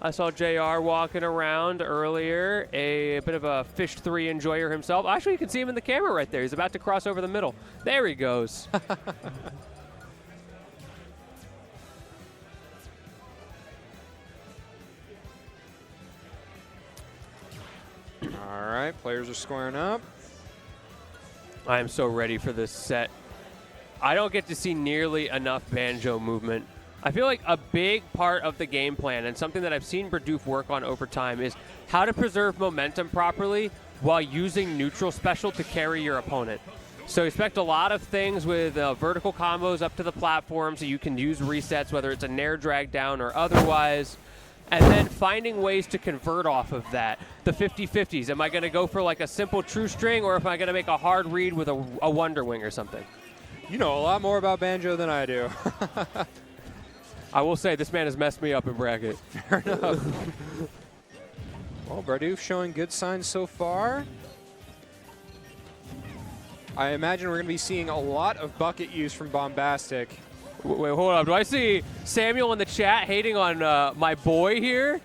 I saw JR walking around earlier, a bit of a Fish 3 enjoyer himself. Actually, you can see him in the camera right there. He's about to cross over the middle. There he goes. All right, players are squaring up. I am so ready for this set. I don't get to see nearly enough Banjo movement. I feel like a big part of the game plan and something that I've seen Bradoof work on over time is how to preserve momentum properly while using neutral special to carry your opponent. So expect a lot of things with vertical combos up to the platform so you can use resets, whether it's a nair drag down or otherwise, and then finding ways to convert off of that. The 50-50s, am I going to go for like a simple true string, or am I going to make a hard read with a Wonder Wing or something? You know a lot more about Banjo than I do. I will say, this man has messed me up in bracket. Fair enough. Well, Bradoof showing good signs so far. I imagine we're going to be seeing a lot of bucket use from Bombastic. Wait, hold up. Do I see Samuel in the chat hating on my boy here?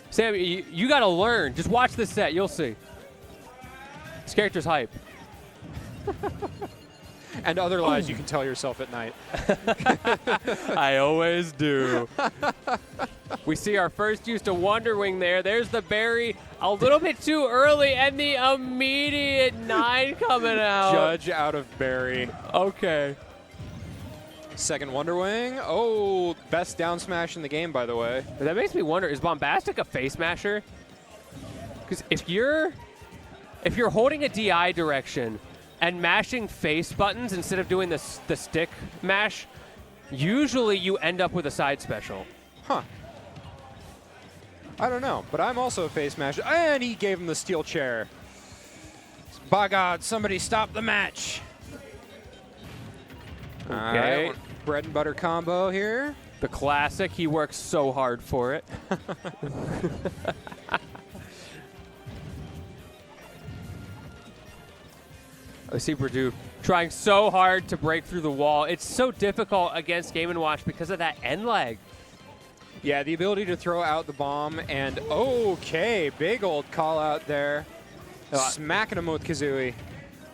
Sam, you got to learn. Just watch this set. You'll see. This character's hype. And other lies you can tell yourself at night. I always do. We see our first use to Wonder Wing there. There's the berry a little bit too early, and the immediate 9 coming out. Judge out of berry. Okay. Second Wonder Wing. Oh, best down smash in the game, by the way. That makes me wonder, is Bombastic a face masher? Because if you're holding a DI direction and mashing face buttons instead of doing the stick mash, usually you end up with a side special. Huh. I don't know, but I'm also a face masher. And he gave him the steel chair. By God, somebody stop the match. Okay. Right, bread and butter combo here. The classic. He works so hard for it. I see Bradoof trying so hard to break through the wall. It's so difficult against Game & Watch because of that end lag. Yeah, the ability to throw out the bomb, and okay, big old call out there. Smacking him with Kazooie.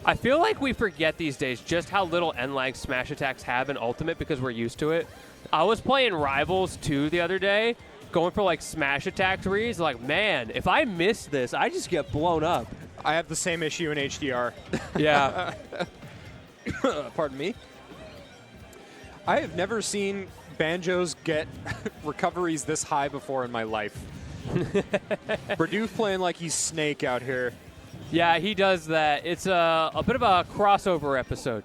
I feel like we forget these days just how little end lag smash attacks have in Ultimate because we're used to it. I was playing Rivals 2 the other day, going for like smash attack threes. Like, man, if I miss this, I just get blown up. I have the same issue in HDR. Yeah. Pardon me. I have never seen Banjos get recoveries this high before in my life. Bradoof playing like he's Snake out here. Yeah, he does that. It's a bit of a crossover episode.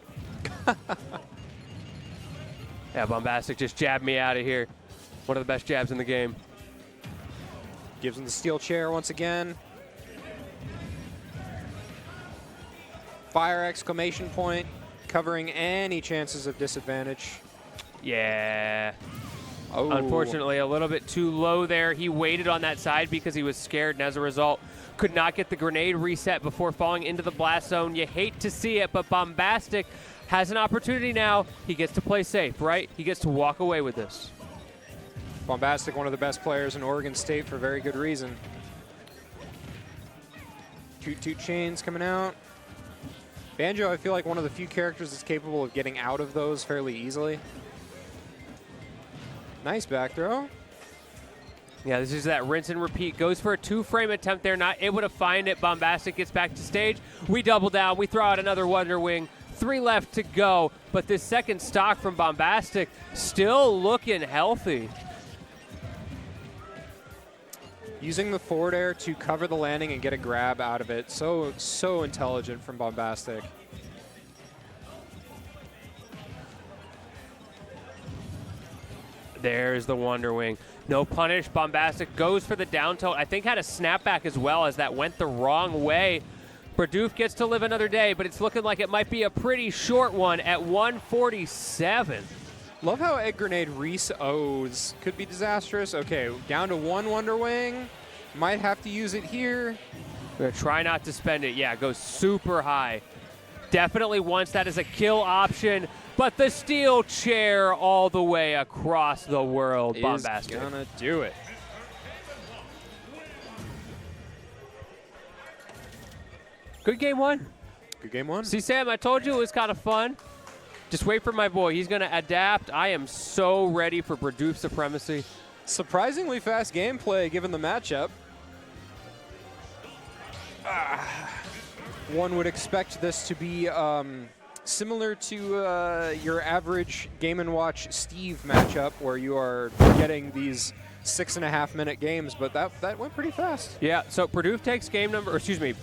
Yeah, Bombastic just jabbed me out of here. One of the best jabs in the game. Gives him the steel chair once again. Fire exclamation point, covering any chances of disadvantage. Yeah. Oh. Unfortunately, a little bit too low there. He waited on that side because he was scared, and as a result, could not get the grenade reset before falling into the blast zone. You hate to see it, but Bombastic has an opportunity now. He gets to play safe, right? He gets to walk away with this. Bombastic, one of the best players in Oregon State for very good reason. Toot chains coming out. Banjo, I feel like one of the few characters that's capable of getting out of those fairly easily. Nice back throw. Yeah, this is that rinse and repeat. Goes for a 2-frame attempt there, not able to find it. Bombastic gets back to stage. We double down. We throw out another Wonder Wing. 3 left to go, but this second stock from Bombastic still looking healthy. Using the forward air to cover the landing and get a grab out of it. So intelligent from Bombastic. There's the Wonder Wing. No punish. Bombastic goes for the down tilt. I think had a snapback as well as that went the wrong way. Bradoof gets to live another day, but it's looking like it might be a pretty short one at 147. Love how egg grenade Reese-O's could be disastrous. Okay, down to 1 Wonder Wing. Might have to use it here. We're going to try not to spend it. Yeah, it goes super high. Definitely wants that as a kill option, but the steel chair all the way across the world. Bombastic. Is gonna do it. Good game one. Good game one. See, Sam, I told you it was kind of fun. Just wait for my boy. He's going to adapt. I am so ready for Bradoof supremacy. Surprisingly fast gameplay given the matchup. One would expect this to be similar to your average Game & Watch Steve matchup where you are getting these 6.5-minute games, but that went pretty fast. Yeah, so Bradoof takes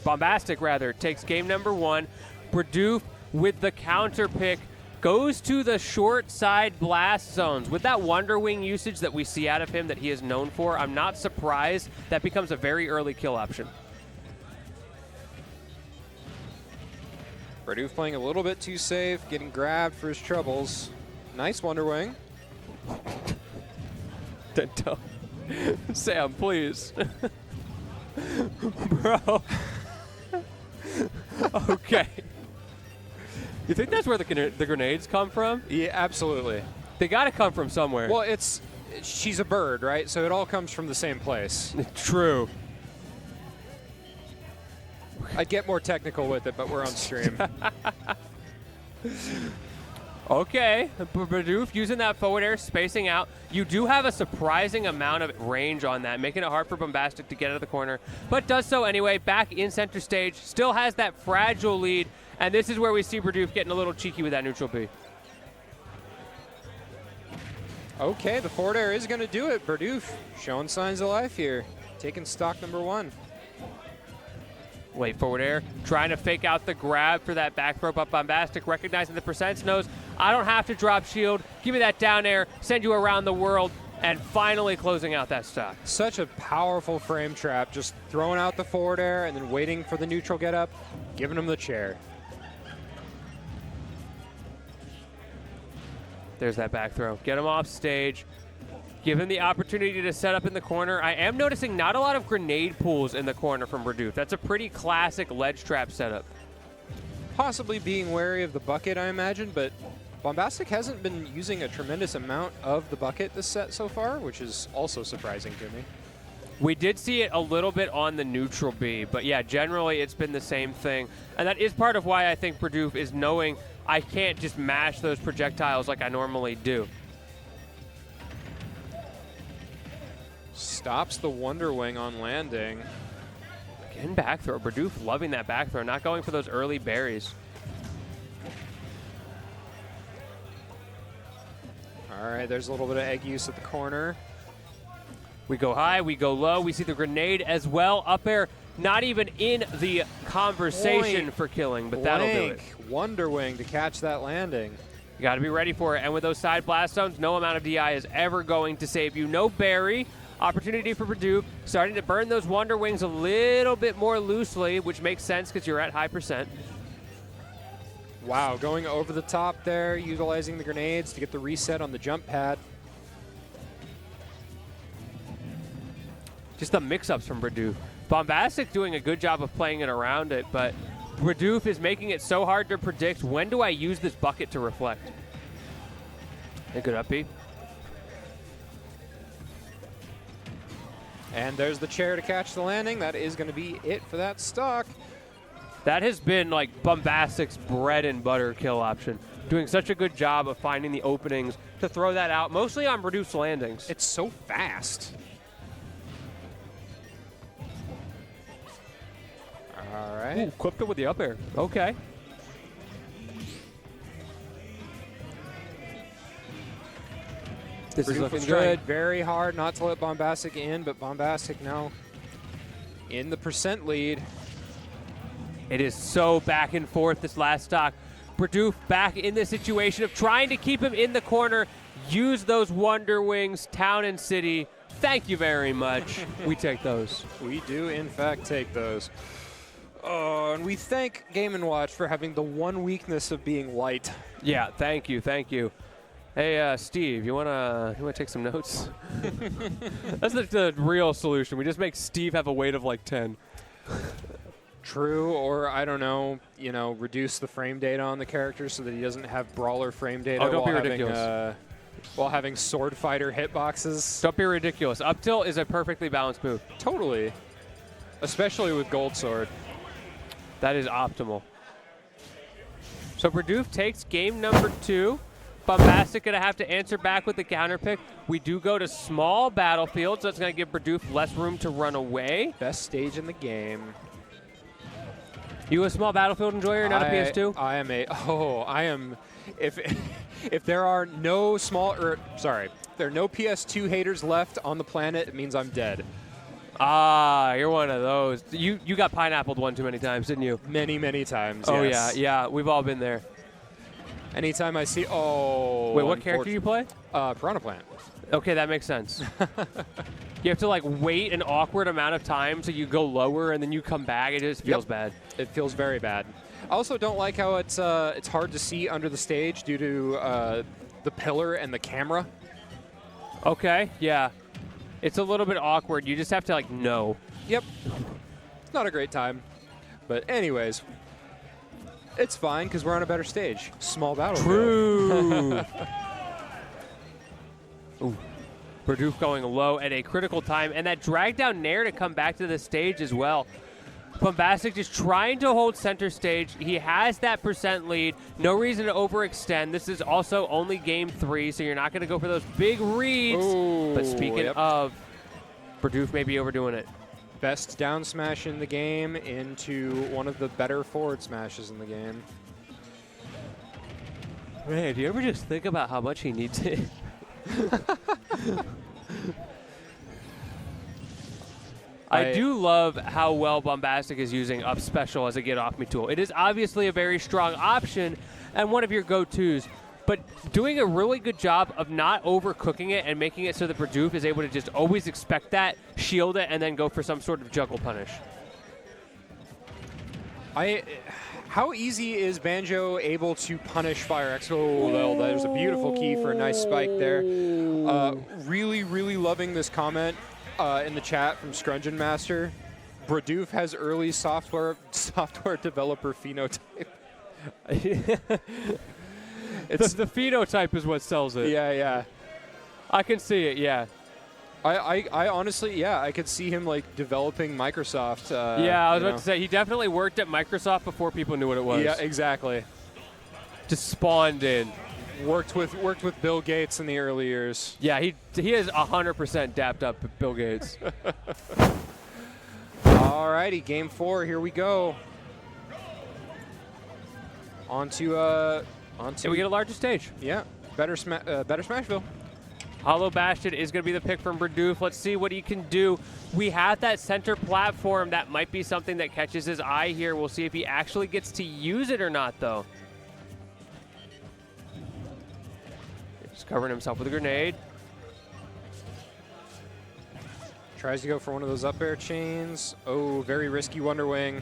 Bombastic rather, takes game number 1. Bradoof with the counter pick goes to the short side blast zones. With that Wonder Wing usage that we see out of him that he is known for, I'm not surprised that becomes a very early kill option. Bradoof playing a little bit too safe, getting grabbed for his troubles. Nice Wonder Wing. Sam, please. Bro. Okay. You think that's where the grenades come from? Yeah, absolutely. They got to come from somewhere. Well, she's a bird, right? So it all comes from the same place. True. I'd get more technical with it, but we're on stream. Okay, Bradoof using that forward air, spacing out. You do have a surprising amount of range on that, making it hard for Bombastic to get out of the corner, but does so anyway, back in center stage, still has that fragile lead, and this is where we see Bradoof getting a little cheeky with that neutral B. Okay, the forward air is going to do it. Bradoof showing signs of life here, taking stock number 1. Wait, forward air, trying to fake out the grab for that back throw, but Bombastic recognizing the percents knows, I don't have to drop shield, give me that down air, send you around the world, and finally closing out that stock. Such a powerful frame trap, just throwing out the forward air and then waiting for the neutral get up, giving him the chair. There's that back throw. Get him off stage. Give him the opportunity to set up in the corner. I am noticing not a lot of grenade pools in the corner from Bradoof. That's a pretty classic ledge trap setup. Possibly being wary of the bucket, I imagine, but Bombastic hasn't been using a tremendous amount of the bucket this set so far, which is also surprising to me. We did see it a little bit on the neutral B, but yeah, generally it's been the same thing. And that is part of why I think Bradoof is knowing I can't just mash those projectiles like I normally do. Stops the Wonder Wing on landing. Again, back throw. Bradoof loving that back throw, not going for those early berries. All right, there's a little bit of egg use at the corner. We go high, we go low. We see the grenade as well. Up air, not even in the conversation for killing, but that'll do it. Wonder Wing to catch that landing. You got to be ready for it. And with those side blast zones, no amount of DI is ever going to save you. No berry. Opportunity for Bradoof, starting to burn those Wonder Wings a little bit more loosely, which makes sense because you're at high percent. Wow, going over the top there, utilizing the grenades to get the reset on the jump pad. Just the mix-ups from Bradoof. Bombastic doing a good job of playing it around it, but Bradoof is making it so hard to predict when do I use this bucket to reflect. A good up B. And there's the chair to catch the landing. That is going to be it for that stock. That has been like Bombastic's bread and butter kill option. Doing such a good job of finding the openings to throw that out, mostly on Bradoof's landings. It's so fast. All right. Ooh, clipped it with the up air. Okay. This is looking good. Very hard not to let Bombastic in, but Bombastic now in the percent lead. It is so back and forth this last stock. Bradoof back in the situation of trying to keep him in the corner. Use those Wonder Wings, Town and City. Thank you very much. We take those. We do, in fact, take those. Oh, and we thank Game & Watch for having the one weakness of being light. Yeah, thank you, thank you. Hey, Steve, you wanna take some notes? That's the real solution. We just make Steve have a weight of like 10. True, or I don't know, reduce the frame data on the character so that he doesn't have brawler frame data. Oh, don't be ridiculous. While having sword fighter hitboxes. Don't be ridiculous. Up tilt is a perfectly balanced move. Totally. Especially with Gold Sword. That is optimal. So Bradoof takes game number 2. Bombastic going to have to answer back with the counter pick. We do go to small battlefield, so it's going to give Bradoof less room to run away. Best stage in the game. You a small battlefield enjoyer, not a PS2? I am. If there are no there are no PS2 haters left on the planet, it means I'm dead. Ah, you're one of those. You got pineappled one too many times, didn't you? Many, many times. Oh yes. yeah, we've all been there. Anytime I see, Wait, what character you play? Piranha Plant. Okay, that makes sense. You have to like wait an awkward amount of time so you go lower and then you come back. It just feels bad. It feels very bad. I also don't like how it's hard to see under the stage due to the pillar and the camera. Okay, yeah. It's a little bit awkward. You just have to like know. Yep. It's not a great time. But anyways, it's fine because we're on a better stage. Small battlefield. True. Ooh. Bradoof going low at a critical time, and that drag down Nair to come back to the stage as well. Bombastic just trying to hold center stage. He has that percent lead. No reason to overextend. This is also only game 3, so you're not going to go for those big reads. Ooh, but speaking of, Bradoof may be overdoing it. Best down smash in the game into one of the better forward smashes in the game. Man, do you ever just think about how much he needs it? I do love how well Bombastic is using up special as a get off me tool. It is obviously a very strong option and one of your go-tos, but doing a really good job of not overcooking it and making it so that Bradoof is able to just always expect that, shield it, and then go for some sort of juggle punish. How easy is Banjo able to punish Fire X? Oh, well, there's a beautiful key for a nice spike there. Really, really loving this comment in the chat from Scrungeon Master. Bradoof has early software developer phenotype. The phenotype is what sells it. Yeah. I can see it, yeah. I honestly, I could see him like developing Microsoft. Yeah, I was about to say, he definitely worked at Microsoft before people knew what it was. Yeah, exactly. Just spawned in. Worked with Bill Gates in the early years. Yeah, he is 100% dapped up with Bill Gates. Alrighty, game 4, here we go. Onto And we get a larger stage. Yeah, better Smashville. Hollow Bastion is going to be the pick from Bradoof. Let's see what he can do. We have that center platform. That might be something that catches his eye here. We'll see if he actually gets to use it or not, though. Just covering himself with a grenade. Tries to go for one of those up air chains. Oh, very risky Wonder Wing.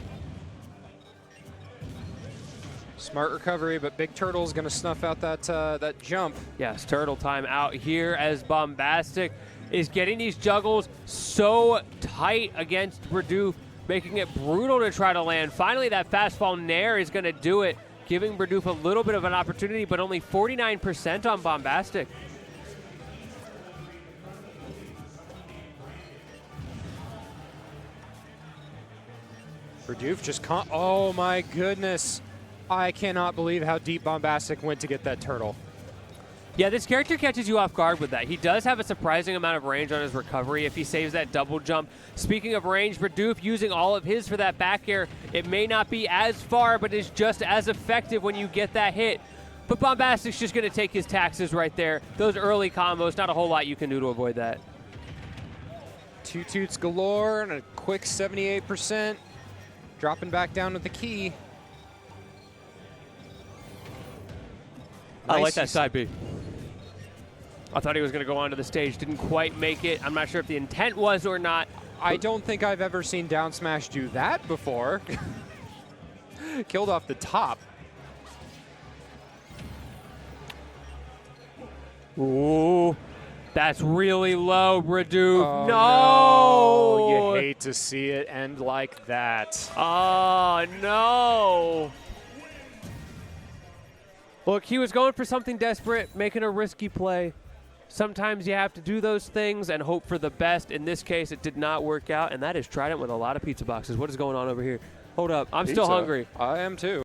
Smart recovery, but Big Turtle's going to snuff out that jump. Yes, Turtle time out here as Bombastic is getting these juggles so tight against Bradoof, making it brutal to try to land. Finally, that fastfall Nair is going to do it, giving Bradoof a little bit of an opportunity, but only 49% on Bombastic. Bradoof just can't. Oh my goodness. I cannot believe how deep Bombastic went to get that turtle. Yeah, this character catches you off guard with that. He does have a surprising amount of range on his recovery if he saves that double jump. Speaking of range, Bradoof using all of his for that back air. It may not be as far, but it's just as effective when you get that hit. But Bombastic's just going to take his taxes right there. Those early combos, not a whole lot you can do to avoid that. Two toots galore and a quick 78%. Dropping back down with the key. I like that side B. I thought he was going to go onto the stage. Didn't quite make it. I'm not sure if the intent was or not. I don't think I've ever seen down smash do that before. Killed off the top. Ooh, that's really low, Bradoof. Oh, no! You hate to see it end like that. Oh, no. Look, he was going for something desperate, making a risky play. Sometimes you have to do those things and hope for the best. In this case, it did not work out, and that is Trident with a lot of pizza boxes. What is going on over here? Hold up. I'm still hungry. I am too.